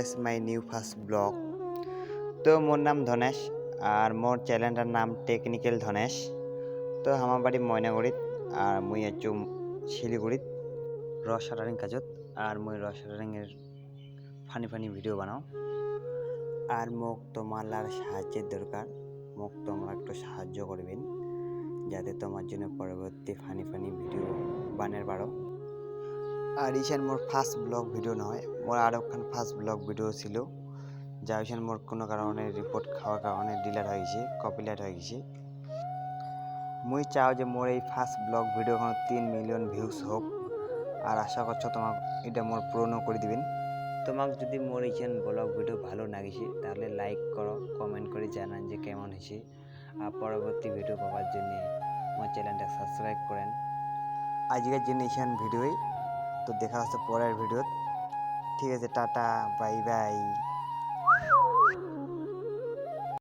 Watch my new first blog. তো মোর নাম ধনেশ আর মোর চ্যানেলটার নাম টেকনিক্যাল ধনেশ। তো আমার বাড়ি ময়নাগুড়িত আর মুই আছো শিলিগুড়িত রস রানিং কাজত। আর মুই রস রানিংয়ের ফানি ভিডিও বানাও। আর মোক তোমার সাহায্যের দরকার, মোক তোমরা একটু সাহায্য করবেন যাতে তোমার জন্য পরবর্তী ফানি ভিডিও বানার পারো। আর ইসান মোর ফার্স্ট ব্লগ ভিডিও নয়, মোর আরও ফার্স্ট ব্লগ ভিডিও ছিল যা ইসান মোর কোনো কারণে রিপোর্ট খাওয়ার কারণে ডিলেট হয়ে গেছে, কপিরাইট হয়ে গেছে। মুই চাও যে মোর এই first blog video 3 million views হোক। আর আশা করছো তোমাক এটা মোর পূরণও করে দিবেন। তোমাক যদি মোর ইসান ব্লগ ভিডিও ভালো লাগিছে তাহলে লাইক করো, কমেন্ট করে জানান যে কেমন হয়েছে। আর পরবর্তী ভিডিও পাওয়ার জন্য আমার চ্যানেলটা সাবস্ক্রাইব করেন। আজকের জন্য ইসান ভিডিওই। তো দেখা হচ্ছে পরের ভিডিও। ঠিক আছে, টাটা, বাই বাই।